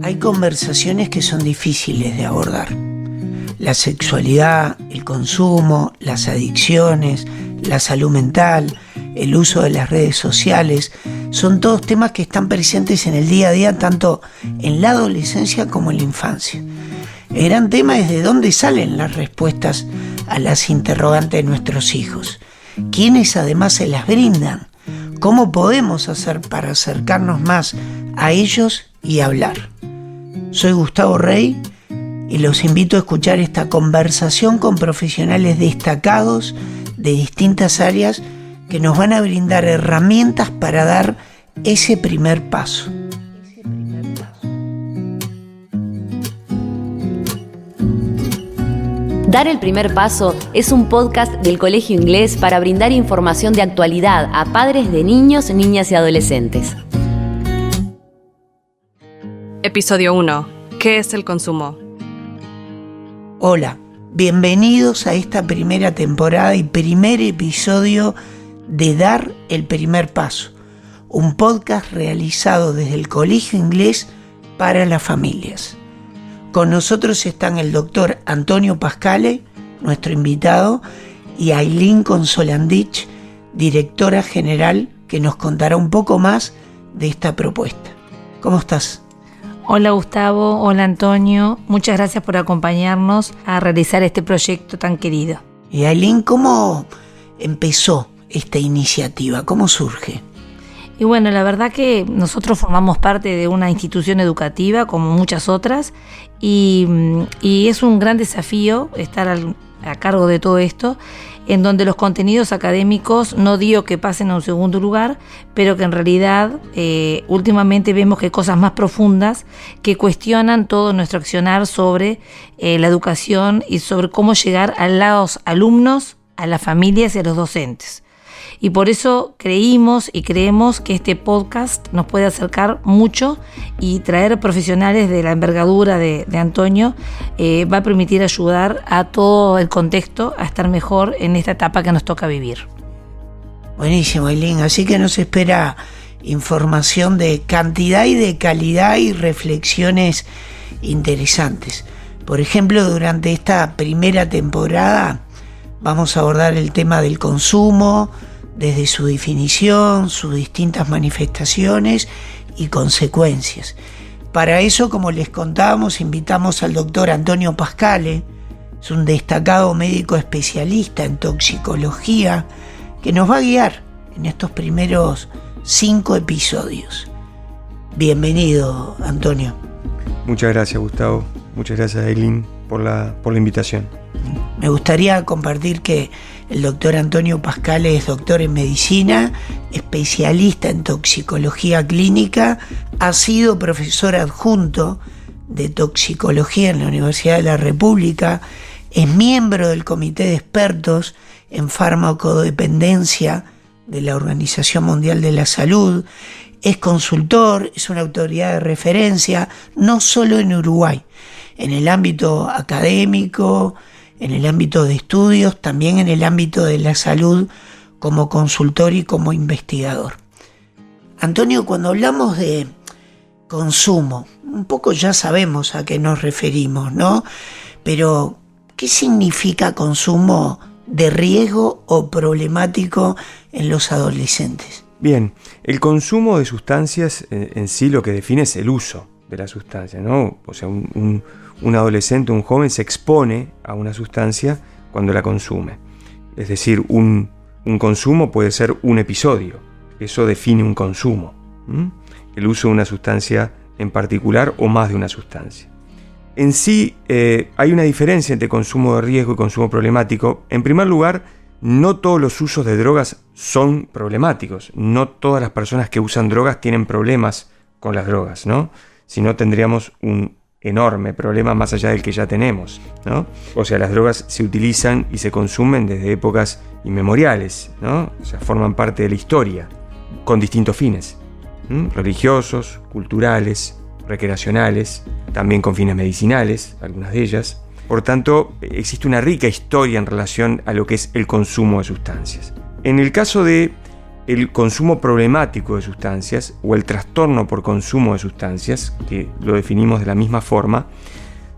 Hay conversaciones que son difíciles de abordar. La sexualidad, el consumo, las adicciones, la salud mental, el uso de las redes sociales, son todos temas que están presentes en el día a día, tanto en la adolescencia como en la infancia. El gran tema es de dónde salen las respuestas a las interrogantes de nuestros hijos. ¿Quiénes además se las brindan? ¿Cómo podemos hacer para acercarnos más a ellos y hablar? Soy Gustavo Rey y los invito a escuchar esta conversación con profesionales destacados de distintas áreas que nos van a brindar herramientas para dar ese primer paso. Dar el primer paso es un podcast del Colegio Inglés para brindar información de actualidad a padres de niños, niñas y adolescentes. Episodio 1. ¿Qué es el consumo? Hola, bienvenidos a esta primera temporada y primer episodio de Dar el primer paso, un podcast realizado desde el Colegio Inglés para las familias. Con nosotros están el doctor Antonio Pascale, nuestro invitado, y Ailín Consolandich, directora general, que nos contará un poco más de esta propuesta. ¿Cómo estás? Hola Gustavo, hola Antonio, muchas gracias por acompañarnos a realizar este proyecto tan querido. Y Ailín, ¿cómo empezó esta iniciativa? ¿Cómo surge? Y bueno, la verdad que nosotros formamos parte de una institución educativa como muchas otras y es un gran desafío estar a cargo de todo esto, en donde los contenidos académicos no digo que pasen a un segundo lugar, pero que en realidad últimamente vemos que hay cosas más profundas que cuestionan todo nuestro accionar sobre la educación y sobre cómo llegar a los alumnos, a las familias y a los docentes. Y por eso creímos y creemos que este podcast nos puede acercar mucho y traer profesionales de la envergadura de Antonio va a permitir ayudar a todo el contexto a estar mejor en esta etapa que nos toca vivir. Buenísimo, Ailín. Así que nos espera información de cantidad y de calidad y reflexiones interesantes. Por ejemplo, durante esta primera temporada vamos a abordar el tema del consumo, desde su definición, sus distintas manifestaciones y consecuencias. Para eso, como les contábamos, invitamos al doctor Antonio Pascale, es un destacado médico especialista en toxicología, que nos va a guiar en estos primeros 5 episodios. Bienvenido, Antonio. Muchas gracias, Gustavo. Muchas gracias, Ailín, por la invitación. Me gustaría compartir que el doctor Antonio Pascale es doctor en medicina, especialista en toxicología clínica, ha sido profesor adjunto de toxicología en la Universidad de la República, es miembro del comité de expertos en farmacodependencia de la Organización Mundial de la Salud, es consultor, es una autoridad de referencia, no solo en Uruguay, en el ámbito académico, en el ámbito de estudios, también en el ámbito de la salud como consultor y como investigador. Antonio, cuando hablamos de consumo, un poco ya sabemos a qué nos referimos, ¿no? Pero, ¿qué significa consumo de riesgo o problemático en los adolescentes? Bien, el consumo de sustancias en sí lo que define es el uso de la sustancia, ¿no? O sea, un adolescente, un joven se expone a una sustancia cuando la consume. Es decir, un consumo puede ser un episodio. Eso define un consumo. El uso de una sustancia en particular o más de una sustancia. En sí, hay una diferencia entre consumo de riesgo y consumo problemático. En primer lugar, no todos los usos de drogas son problemáticos. No todas las personas que usan drogas tienen problemas con las drogas, ¿no? Si no, tendríamos un enorme problema más allá del que ya tenemos, ¿no? O sea, las drogas se utilizan y se consumen desde épocas inmemoriales, ¿no? O sea, forman parte de la historia, con distintos fines, religiosos, culturales, recreacionales, también con fines medicinales, algunas de ellas. Por tanto, existe una rica historia en relación a lo que es el consumo de sustancias. En el caso de el consumo problemático de sustancias o el trastorno por consumo de sustancias, que lo definimos de la misma forma,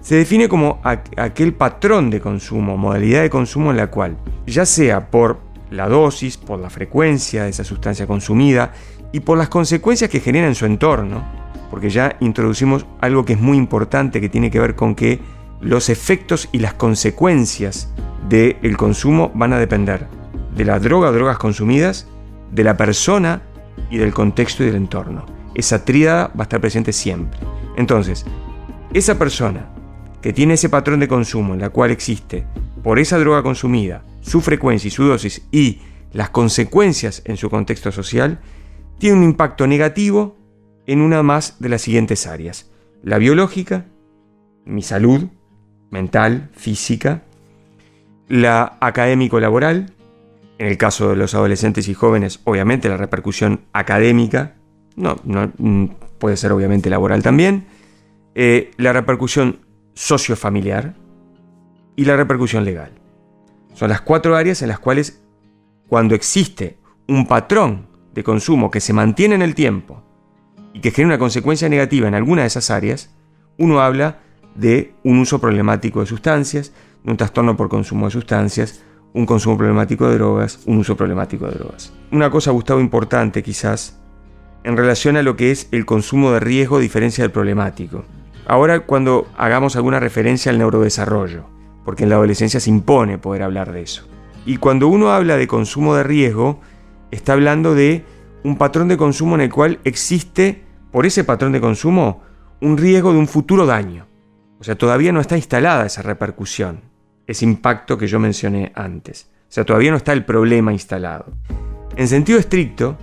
se define como aquel patrón de consumo, modalidad de consumo en la cual, ya sea por la dosis, por la frecuencia de esa sustancia consumida y por las consecuencias que genera en su entorno, porque ya introducimos algo que es muy importante, que tiene que ver con que los efectos y las consecuencias del consumo van a depender de la droga o drogas consumidas, de la persona y del contexto y del entorno. Esa tríada va a estar presente siempre. Entonces, esa persona que tiene ese patrón de consumo en la cual existe, por esa droga consumida, su frecuencia y su dosis y las consecuencias en su contexto social, tiene un impacto negativo en una más de las siguientes áreas: la biológica, mi salud mental, física; la académico-laboral, en el caso de los adolescentes y jóvenes, obviamente la repercusión académica, no puede ser obviamente laboral también; la repercusión sociofamiliar y la repercusión legal. Son las 4 áreas en las cuales, cuando existe un patrón de consumo que se mantiene en el tiempo y que genera una consecuencia negativa en alguna de esas áreas, uno habla de un uso problemático de sustancias, de un trastorno por consumo de sustancias, un consumo problemático de drogas, un uso problemático de drogas. Una cosa, Gustavo, importante quizás, en relación a lo que es el consumo de riesgo a diferencia del problemático. Ahora, cuando hagamos alguna referencia al neurodesarrollo, porque en la adolescencia se impone poder hablar de eso. Y cuando uno habla de consumo de riesgo, está hablando de un patrón de consumo en el cual existe, por ese patrón de consumo, un riesgo de un futuro daño. O sea, todavía no está instalada esa repercusión, ese impacto que yo mencioné antes. O sea, todavía no está el problema instalado. En sentido estricto,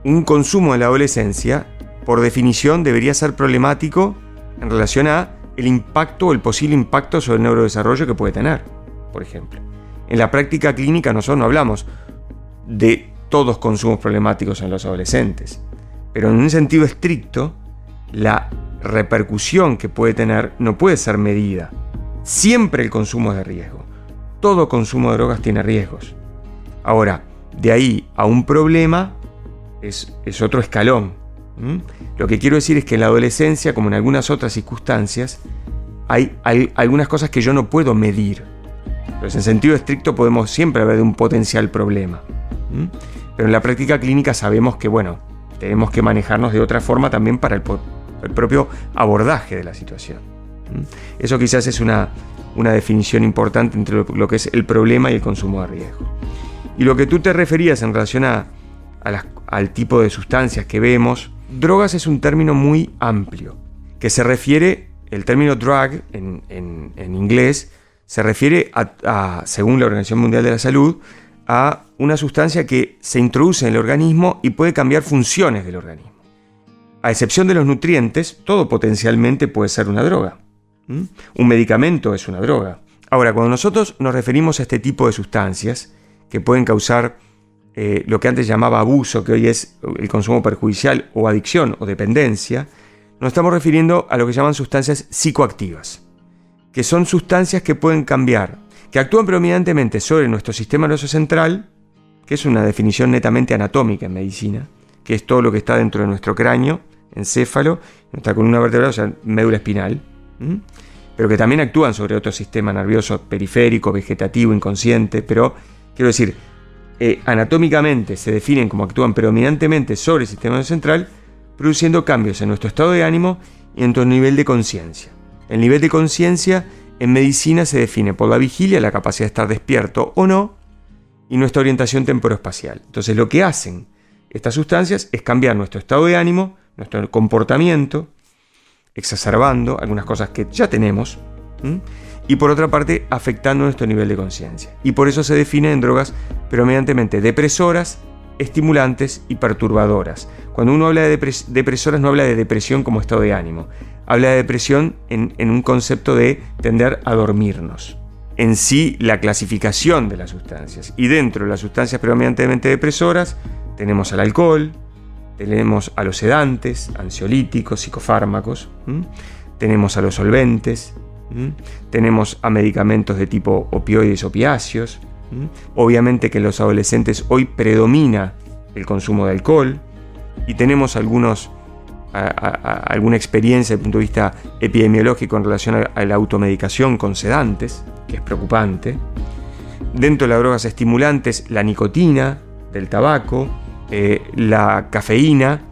un consumo en la adolescencia, por definición, debería ser problemático en relación a el impacto o el posible impacto sobre el neurodesarrollo que puede tener, por ejemplo. En la práctica clínica nosotros no hablamos de todos consumos problemáticos en los adolescentes, pero en un sentido estricto, la repercusión que puede tener no puede ser medida. Siempre el consumo es de riesgo. Todo consumo de drogas tiene riesgos. Ahora, de ahí a un problema es otro escalón. Lo que quiero decir es que en la adolescencia, como en algunas otras circunstancias, hay algunas cosas que yo no puedo medir. Entonces, en sentido estricto podemos siempre hablar de un potencial problema. Pero en la práctica clínica sabemos que, bueno, tenemos que manejarnos de otra forma también para el propio abordaje de la situación. Eso quizás es una definición importante entre lo que es el problema y el consumo de riesgo. Y lo que tú te referías en relación al tipo de sustancias que vemos, drogas es un término muy amplio, que se refiere, el término drug en inglés, se refiere según la Organización Mundial de la Salud, a una sustancia que se introduce en el organismo y puede cambiar funciones del organismo. A excepción de los nutrientes, todo potencialmente puede ser una droga. Un medicamento es una droga. Ahora, cuando nosotros nos referimos a este tipo de sustancias que pueden causar lo que antes llamaba abuso, que hoy es el consumo perjudicial, o adicción o dependencia, nos estamos refiriendo a lo que llaman sustancias psicoactivas, que son sustancias que pueden cambiar, que actúan predominantemente sobre nuestro sistema nervioso central, que es una definición netamente anatómica en medicina, que es todo lo que está dentro de nuestro cráneo, encéfalo, nuestra columna vertebral, o sea, médula espinal, pero que también actúan sobre otro sistema nervioso periférico, vegetativo, inconsciente, pero quiero decir, anatómicamente se definen como actúan predominantemente sobre el sistema nervioso central, produciendo cambios en nuestro estado de ánimo y en nuestro nivel de conciencia. El nivel de conciencia en medicina se define por la vigilia, la capacidad de estar despierto o no, y nuestra orientación temporoespacial. Entonces, lo que hacen estas sustancias es cambiar nuestro estado de ánimo, nuestro comportamiento, exacerbando algunas cosas que ya tenemos, y por otra parte afectando nuestro nivel de conciencia. Y por eso se define en drogas predominantemente depresoras, estimulantes y perturbadoras. Cuando uno habla de depresoras no habla de depresión como estado de ánimo, habla de depresión en un concepto de tender a dormirnos. En sí, la clasificación de las sustancias. Y dentro de las sustancias predominantemente depresoras tenemos al alcohol, tenemos a los sedantes, ansiolíticos, psicofármacos, tenemos a los solventes, tenemos a medicamentos de tipo opioides, opiáceos. Obviamente que en los adolescentes hoy predomina el consumo de alcohol, y tenemos alguna experiencia desde el punto de vista epidemiológico en relación a la automedicación con sedantes, que es preocupante. Dentro de las drogas estimulantes, la nicotina del tabaco, la cafeína,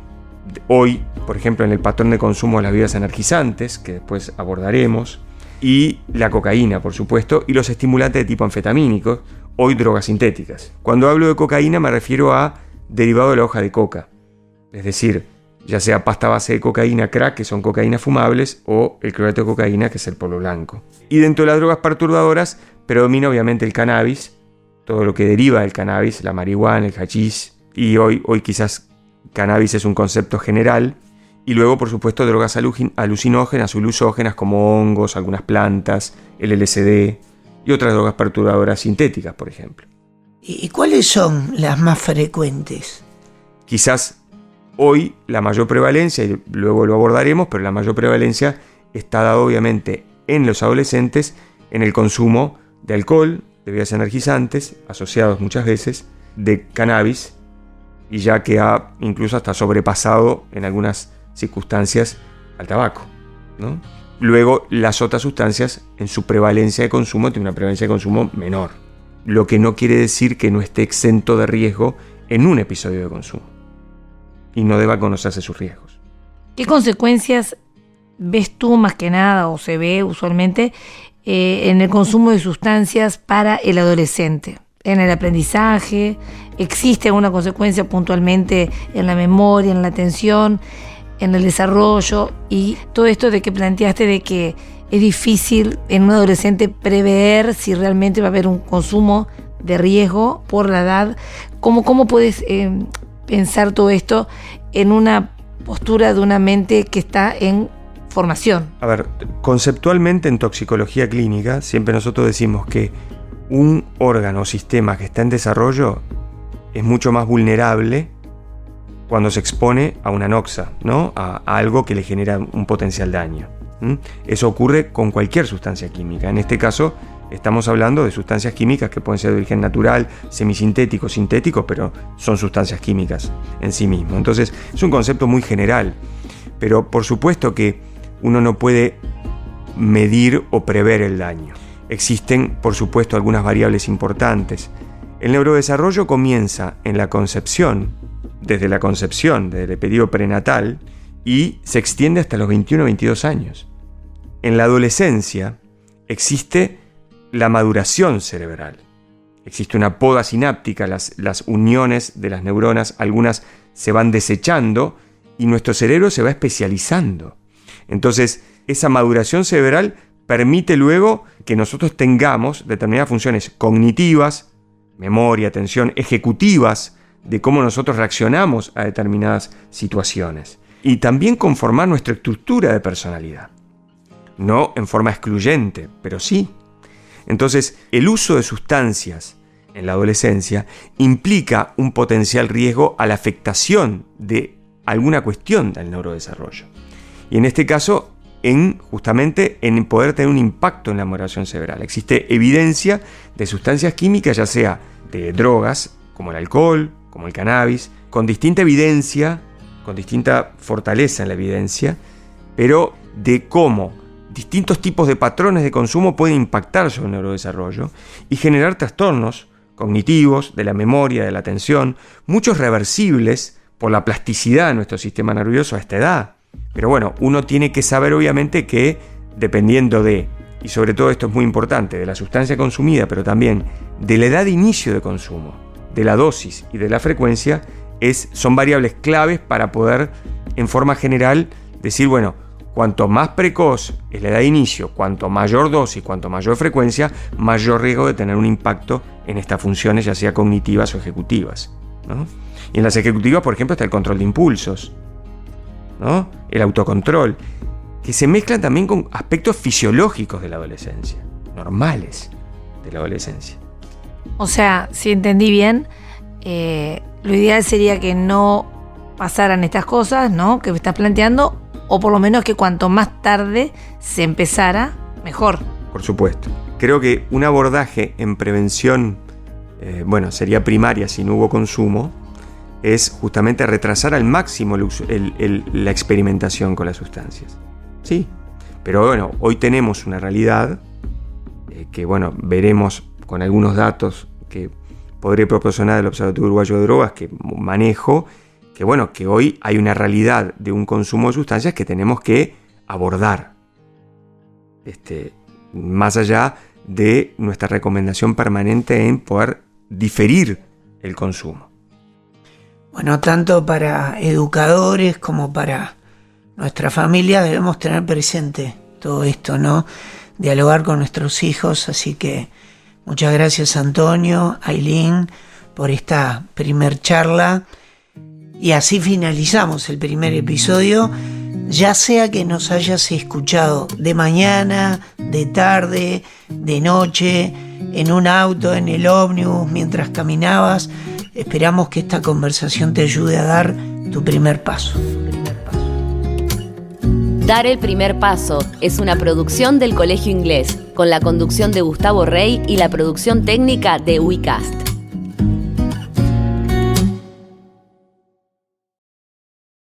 hoy, por ejemplo, en el patrón de consumo de las bebidas energizantes, que después abordaremos, y la cocaína, por supuesto, y los estimulantes de tipo anfetamínicos, hoy drogas sintéticas. Cuando hablo de cocaína me refiero a derivado de la hoja de coca, es decir, ya sea pasta base de cocaína crack, que son cocaínas fumables, o el cloreto de cocaína, que es el polvo blanco. Y dentro de las drogas perturbadoras predomina obviamente el cannabis, todo lo que deriva del cannabis, la marihuana, el hachís, y hoy quizás cannabis es un concepto general, y luego por supuesto drogas alucinógenas o ilusógenas como hongos, algunas plantas, el LSD y otras drogas perturbadoras sintéticas, por ejemplo. ¿Y cuáles son las más frecuentes? Quizás hoy la mayor prevalencia, y luego lo abordaremos, pero la mayor prevalencia está dada obviamente en los adolescentes en el consumo de alcohol, de bebidas energizantes, asociados muchas veces, de cannabis, y ya que ha incluso hasta sobrepasado en algunas circunstancias al tabaco, ¿no? Luego las otras sustancias en su prevalencia de consumo tienen una prevalencia de consumo menor, lo que no quiere decir que no esté exento de riesgo en un episodio de consumo y no deba conocerse sus riesgos. ¿Qué consecuencias ves tú más que nada o se ve usualmente en el consumo de sustancias para el adolescente? En el aprendizaje, ¿existe alguna consecuencia puntualmente en la memoria, en la atención, en el desarrollo? Y todo esto de que planteaste de que es difícil en un adolescente prever si realmente va a haber un consumo de riesgo por la edad. ¿Cómo puedes pensar todo esto en una postura de una mente que está en formación? A ver, conceptualmente en toxicología clínica siempre nosotros decimos que un órgano o sistema que está en desarrollo es mucho más vulnerable cuando se expone a una noxa, ¿no? A algo que le genera un potencial daño. Eso ocurre con cualquier sustancia química. En este caso estamos hablando de sustancias químicas que pueden ser de origen natural, semisintéticos, sintéticos, pero son sustancias químicas en sí mismo. Entonces es un concepto muy general, pero por supuesto que uno no puede medir o prever el daño. Existen, por supuesto, algunas variables importantes. El neurodesarrollo comienza en la concepción, desde el periodo prenatal, y se extiende hasta los 21 o 22 años. En la adolescencia existe la maduración cerebral. Existe una poda sináptica, las uniones de las neuronas, algunas se van desechando y nuestro cerebro se va especializando. Entonces, esa maduración cerebral permite luego que nosotros tengamos determinadas funciones cognitivas, memoria, atención, ejecutivas, de cómo nosotros reaccionamos a determinadas situaciones. Y también conformar nuestra estructura de personalidad. No en forma excluyente, pero sí. Entonces, el uso de sustancias en la adolescencia implica un potencial riesgo a la afectación de alguna cuestión del neurodesarrollo. Y en este caso, justamente en poder tener un impacto en la maduración cerebral. Existe evidencia de sustancias químicas, ya sea de drogas, como el alcohol, como el cannabis, con distinta evidencia, con distinta fortaleza en la evidencia, pero de cómo distintos tipos de patrones de consumo pueden impactar sobre el neurodesarrollo y generar trastornos cognitivos, de la memoria, de la atención, muchos reversibles por la plasticidad de nuestro sistema nervioso a esta edad. Pero bueno, uno tiene que saber obviamente que dependiendo de, y sobre todo esto es muy importante, de la sustancia consumida, pero también de la edad de inicio de consumo, de la dosis y de la frecuencia, son variables claves para poder, en forma general, decir, bueno, cuanto más precoz es la edad de inicio, cuanto mayor dosis, cuanto mayor frecuencia, mayor riesgo de tener un impacto en estas funciones, ya sea cognitivas o ejecutivas, ¿no? Y en las ejecutivas, por ejemplo, está el control de impulsos, ¿no? El autocontrol, que se mezclan también con aspectos fisiológicos de la adolescencia, normales de la adolescencia. O sea, si entendí bien, lo ideal sería que no pasaran estas cosas, ¿no?, que me estás planteando, o por lo menos que cuanto más tarde se empezara, mejor. Por supuesto. Creo que un abordaje en prevención, sería primaria si no hubo consumo, es justamente retrasar al máximo la experimentación con las sustancias. Sí, pero bueno, hoy tenemos una realidad que bueno, veremos con algunos datos que podré proporcionar del Observatorio Uruguayo de Drogas que manejo, que bueno, que hoy hay una realidad de un consumo de sustancias que tenemos que abordar, más allá de nuestra recomendación permanente en poder diferir el consumo. Bueno, tanto para educadores como para nuestra familia debemos tener presente todo esto, ¿no? Dialogar con nuestros hijos, así que muchas gracias Antonio, Ailín, por esta primer charla. Y así finalizamos el primer episodio, ya sea que nos hayas escuchado de mañana, de tarde, de noche, en un auto, en el ómnibus, mientras caminabas. Esperamos que esta conversación te ayude a dar tu primer paso. Dar el primer paso es una producción del Colegio Inglés, con la conducción de Gustavo Rey y la producción técnica de WeCast.